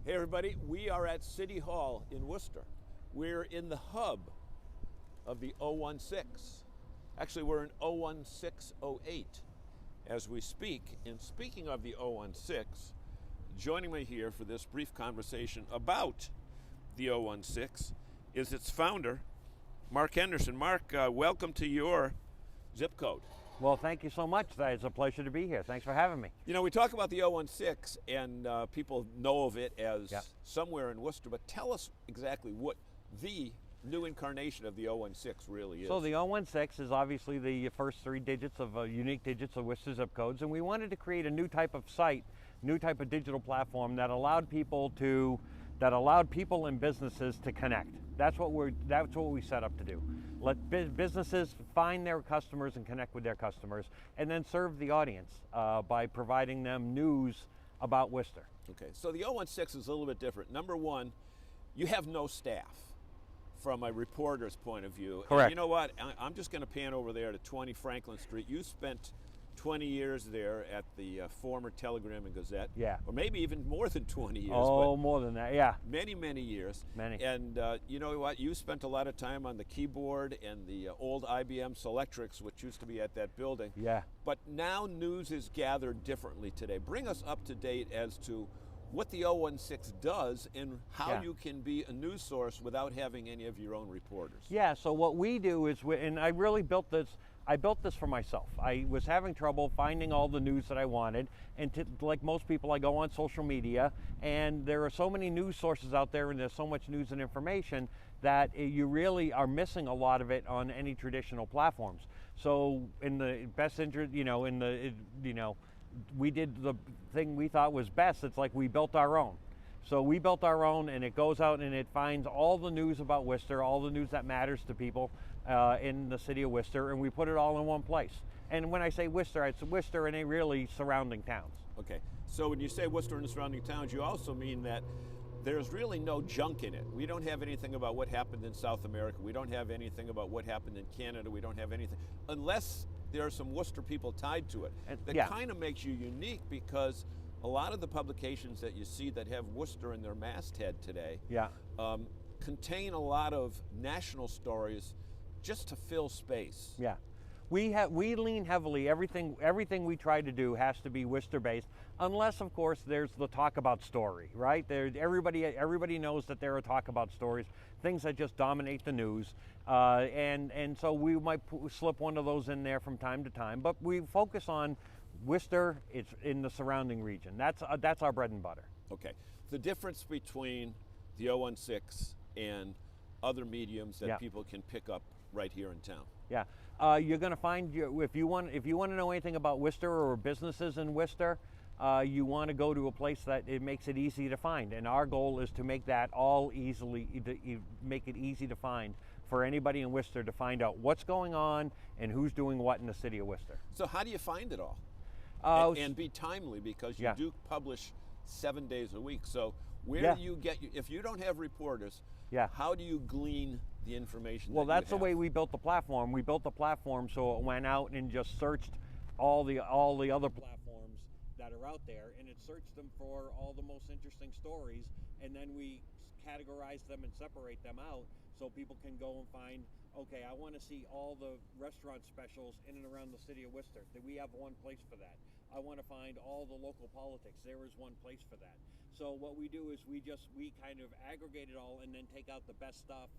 Hey everybody, we are at City Hall in Worcester. We're in the hub of the 016. Actually, we're in 01608 as we speak. And speaking of the 016, joining me here for this brief conversation about the 016 is its founder, Mark Henderson. Mark, welcome to your zip code. Well, thank you so much. It's a pleasure to be here. Thanks for having me. You know, we talk about the 016 and people know of it as somewhere in Worcester, but tell us exactly what the new incarnation of the 016 really is. So the 016 is obviously the first three digits of unique digits of Worcester zip codes, and we wanted to create a new type of site, new type of digital platform that allowed people and businesses to connect. That's what we set up to do. Let businesses find their customers and connect with their customers, and then serve the audience by providing them news about Worcester. Okay, so the 016 is a little bit different. Number one, you have no staff from a reporter's point of view. Correct. And you know what? I'm just going to pan over there to 20 Franklin Street. You spent 20 years there at the former Telegram and Gazette. Yeah. Or maybe even more than 20 years. Oh, more than that, yeah. Many, many years. Many. And you know what? You spent a lot of time on the keyboard and the old IBM Selectrics, which used to be at that building. Yeah. But now news is gathered differently today. Bring us up to date as to what the 016 does and how you can be a news source without having any of your own reporters. Yeah, so what we do is, and I really built this, I built this for myself. I was having trouble finding all the news that I wanted, and like most people, I go on social media, and there are so many news sources out there, and there's so much news and information that you really are missing a lot of it on any traditional platforms. So in the best interest, we did the thing we thought was best. It's like we built our own. So we built our own, and it goes out and it finds all the news about Worcester, all the news that matters to people in the city of Worcester, and we put it all in one place. And when I say Worcester, it's Worcester and really surrounding towns. Okay, so when you say Worcester and the surrounding towns, you also mean that there's really no junk in it. We don't have anything about what happened in South America. We don't have anything about what happened in Canada. We don't have anything, unless there are some Worcester people tied to it. That kind of makes you unique, because a lot of the publications that you see that have Worcester in their masthead today contain a lot of national stories just to fill space. Yeah. We lean heavily, everything we try to do has to be Worcester based, unless of course there's the talk about story, right? Everybody knows that there are talk about stories, things that just dominate the news, and so we might slip one of those in there from time to time, but we focus on Worcester. It's in the surrounding region. That's our bread and butter. Okay, the difference between the 016 and other mediums that people can pick up right here in town. Yeah, you're going to find, if you want to know anything about Worcester or businesses in Worcester, you want to go to a place that it makes it easy to find, and our goal is to make that make it easy to find for anybody in Worcester to find out what's going on and who's doing what in the city of Worcester. So how do you find it all? And be timely, because you do publish 7 days a week. So where do you get, if you don't have reporters, how do you glean the information? Well, that's the way we built the platform. We built the platform so it went out and just searched all the other platforms that are out there, and it searched them for all the most interesting stories, and then we categorize them and separate them out so people can go and find, okay, I want to see all the restaurant specials in and around the city of Worcester. We have one place for that. I want to find all the local politics. There is one place for that. So what we do is we kind of aggregate it all and then take out the best stuff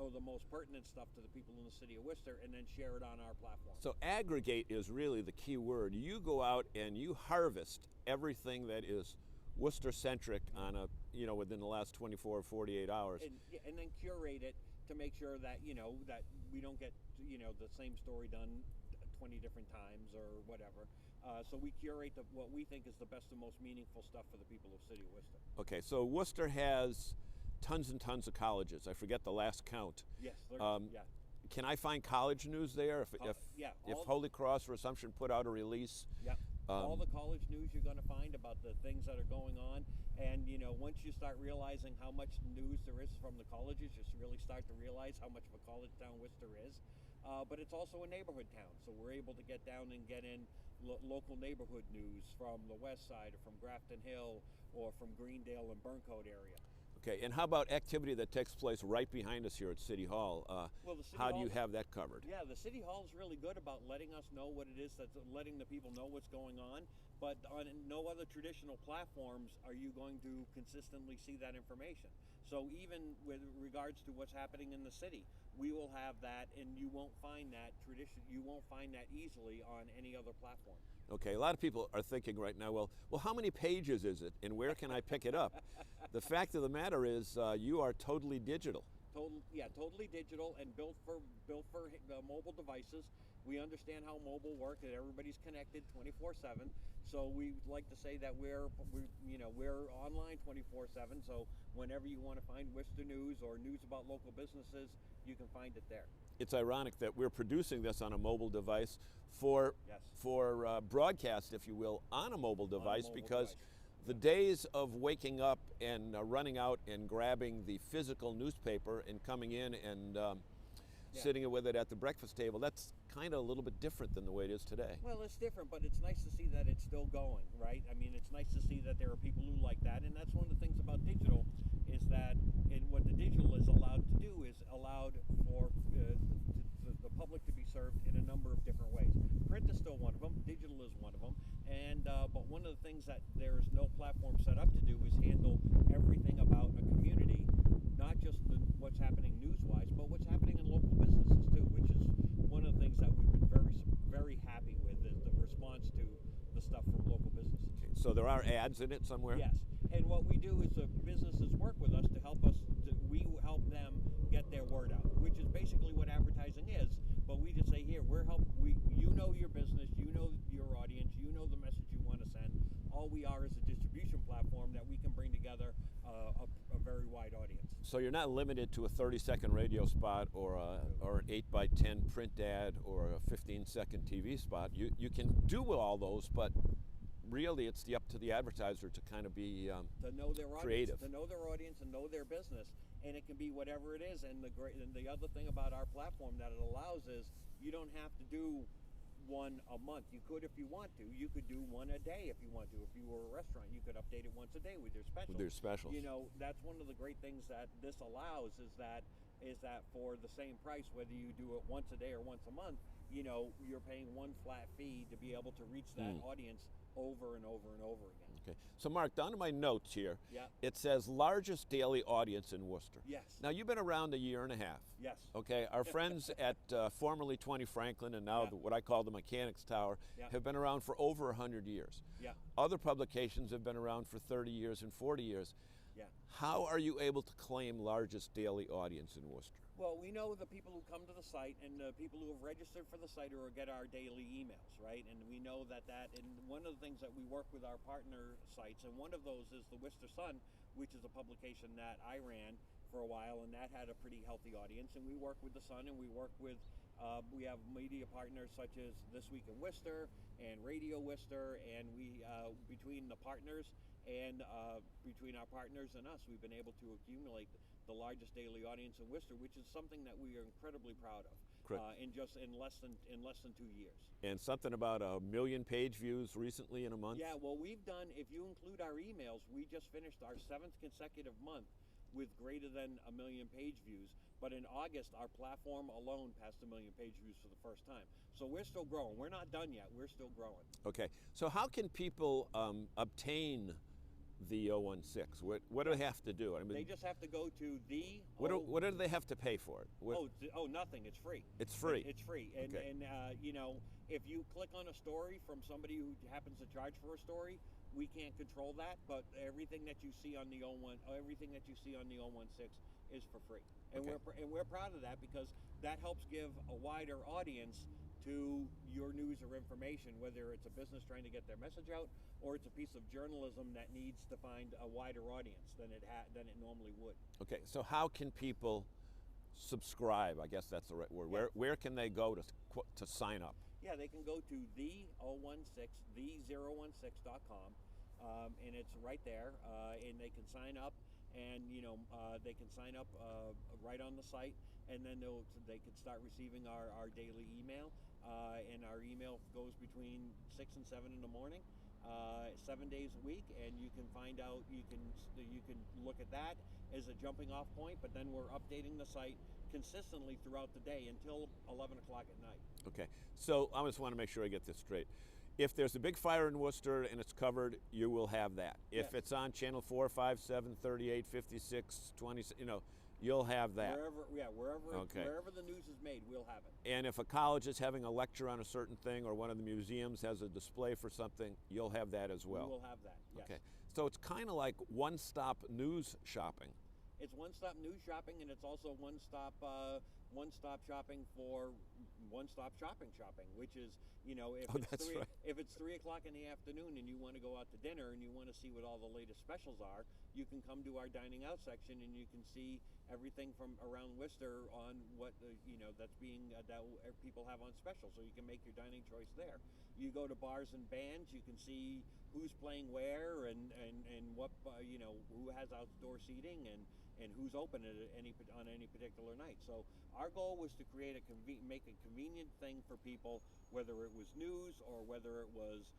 or the most pertinent stuff to the people in the city of Worcester, and then share it on our platform. So aggregate is really the key word. You go out and you harvest everything that is Worcester-centric on within the last 24 or 48 hours. And then curate it to make sure that, that we don't get, the same story done 20 different times or whatever. So we curate what we think is the best and most meaningful stuff for the people of the city of Worcester. Okay, so Worcester has tons and tons of colleges. I forget the last count. Yes. Can I find college news there? If Holy Cross or Assumption put out a release? Yeah. All the college news you're going to find about the things that are going on, and once you start realizing how much news there is from the colleges, you really start to realize how much of a college town Worcester is. but it's also a neighborhood town, so we're able to get down and get in local neighborhood news from the west side, or from Grafton Hill, or from Greendale and Burncoat area. Okay, and how about activity that takes place right behind us here at City Hall? Well, the City how do you Hall's- have that covered? Yeah, the City Hall is really good about letting us know what it is, that's letting the people know what's going on. But on no other traditional platforms are you going to consistently see that information. So even with regards to what's happening in the city, we will have that, and you won't find that You won't find that easily on any other platform. Okay, a lot of people are thinking right now, well, how many pages is it, and where can I pick it up? The fact of the matter is, you are totally digital. Totally digital and built for mobile devices. We understand how mobile works, and everybody's connected 24/7. So we like to say that we're online 24/7. So whenever you want to find Worcester news or news about local businesses, you can find it there. It's ironic that we're producing this on a mobile device for Yes. broadcast, if you will, on a mobile device, mobile because device. the days of waking up and running out and grabbing the physical newspaper and coming in and sitting with it at the breakfast table, that's kind of a little bit different than the way it is today. Well, it's different, but it's nice to see that it's still going, right? I mean, it's nice to see that there are people who like that, and that's one of the things about digital, is that what the digital is allowed to do is allowed for the public to be served in a number of different ways. Print is still one of them, digital is one of them, and but one of the things that there is no platform set up to do is handle everything about a community, not just what's happening news-wise, but what's happening in local businesses too, which is one of the things that we've been very happy with, is the response to the stuff from local businesses. Okay, so there are ads in it somewhere? Yes, and what we do is the businesses work with us to help us. We help them get their word out, which is basically what advertising is. But we just say, here, you know your business, you know your audience, you know the message you want to send. All we are is a distribution platform that we can bring together a very wide audience. So you're not limited to a 30-second radio spot or an 8x10 print ad or a 15-second TV spot. You can do all those, but really it's up to the advertiser to kind of be to know their creative. audience, to know their audience and know their business, and it can be whatever it is. And the other thing about our platform that it allows is you don't have to do one a month. You could if you want to. You could do one a day if you want to. If you were a restaurant, you could update it once a day with your specials. With their specials. You know, that's one of the great things that this allows, is that for the same price, whether you do it once a day or once a month, you know, you're paying one flat fee to be able to reach that audience over and over and over again. Okay. So Mark, down to my notes here, Yeah. it says largest daily audience in Worcester. Yes. Now you've been around a year and a half. Yes. Okay, our friends at formerly 20 Franklin and now Yeah. what I call the Mechanics Tower Yeah. have been around for over 100 years. Yeah. Other publications have been around for 30 years and 40 years. Yeah. How are you able to claim largest daily audience in Worcester? Well, we know the people who come to the site and the people who have registered for the site or get our daily emails, right? And we know that, and one of the things that we work with our partner sites, and one of those is the Worcester Sun, which is a publication that I ran for a while, and that had a pretty healthy audience. And we work with the Sun, and we work with, we have media partners such as This Week in Worcester and Radio Worcester, and we, between the partners and between our partners and us, we've been able to accumulate the largest daily audience in Worcester, which is something that we are incredibly proud of. In less than 2 years. And something about 1 million page views recently in a month? Yeah, well, we've done, if you include our emails, we just finished our 7th consecutive month with greater than 1 million page views. But in August, our platform alone passed 1 million page views for the first time. So we're still growing. We're not done yet. We're still growing. Okay, so how can people obtain the 016? What do they have to do? I mean, They just have to go to the. what do they have to pay for it? Nothing. It's free. It's free. It's free. And Okay. you know, if you click on a story from somebody who happens to charge for a story, we can't control that. But everything that you see on the 016 is for free. And Okay. we're proud of that, because that helps give a wider audience to your news or information, whether it's a business trying to get their message out or it's a piece of journalism that needs to find a wider audience than it normally would. Okay, so how can people subscribe? I guess that's the right word. Yeah. Where can they go to sign up? Yeah, they can go to the016 and it's right there, and they can sign up, and they can sign up right on the site, and then they could start receiving our daily email. And our email goes between 6 and 7 in the morning, 7 days a week, and you can find out, you can look at that as a jumping off point, but then we're updating the site consistently throughout the day until 11 o'clock at night. Okay, so I just want to make sure I get this straight. If there's a big fire in Worcester and it's covered, you will have that. If Yes. it's on channel 4, 5, 7, 38, 56, 20, you'll have that. Wherever the news is made, we'll have it. And if a college is having a lecture on a certain thing, or one of the museums has a display for something, you'll have that as well. We will have that, yes. Okay, so it's kind of like one-stop news shopping. It's one-stop news shopping, and it's also one-stop shopping for one-stop shopping, which is, if it's 3 o'clock in the afternoon and you want to go out to dinner and you want to see what all the latest specials are, you can come to our dining out section and you can see everything from around Worcester on what that's being that people have on special, so you can make your dining choice there. You go to bars and bands, you can see who's playing where and what who has outdoor seating and who's open on any particular night. So our goal was to create make a convenient thing for people, whether it was news or whether it was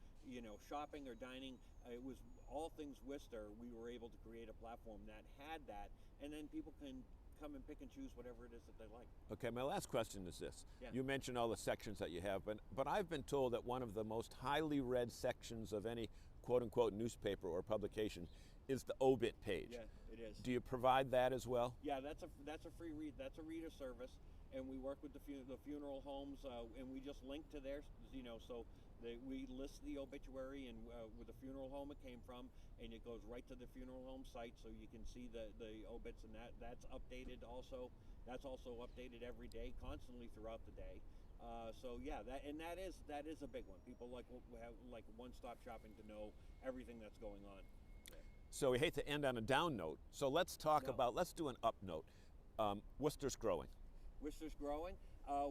shopping or dining. It was all things Worcester. We were able to create a platform that had that, and then people can come and pick and choose whatever it is that they like. Okay, my last question is this. Yeah. You mentioned all the sections that you have, but I've been told that one of the most highly read sections of any quote-unquote newspaper or publication is the Obit page. Yeah, it is. Do you provide that as well? Yeah, that's a free read. That's a reader service, and we work with the funeral homes, and we just link to theirs. So we list the obituary and with the funeral home it came from, and it goes right to the funeral home site, so you can see the obits, and that's updated also. That's also updated every day, constantly throughout the day. So yeah, that is a big one. People like one-stop shopping to know everything that's going on. So we hate to end on a down note. So let's talk about, let's do an up note. Worcester's growing. Worcester's growing.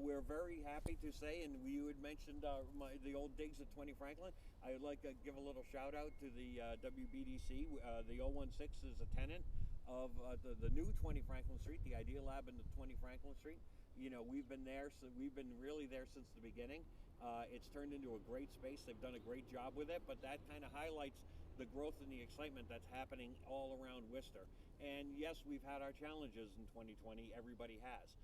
We're very happy to say, and you had mentioned the old digs at 20 Franklin. I would like to give a little shout out to the WBDC. The 016 is a tenant of the new 20 Franklin Street, the Idea Lab in the 20 Franklin Street. We've been there, so we've been really there since the beginning. It's turned into a great space. They've done a great job with it, but that kind of highlights the growth and the excitement that's happening all around Worcester. And yes, we've had our challenges in 2020. Everybody has.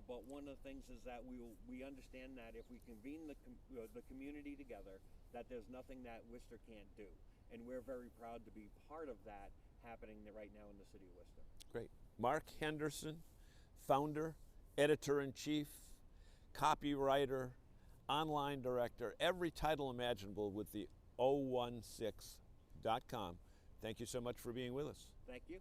But one of the things is that we understand that if we convene the community together, that there's nothing that Worcester can't do. And we're very proud to be part of that happening right now in the city of Worcester. Great. Mark Henderson, founder, editor-in-chief, copywriter, online director, every title imaginable with the 016.com. Thank you so much for being with us. Thank you.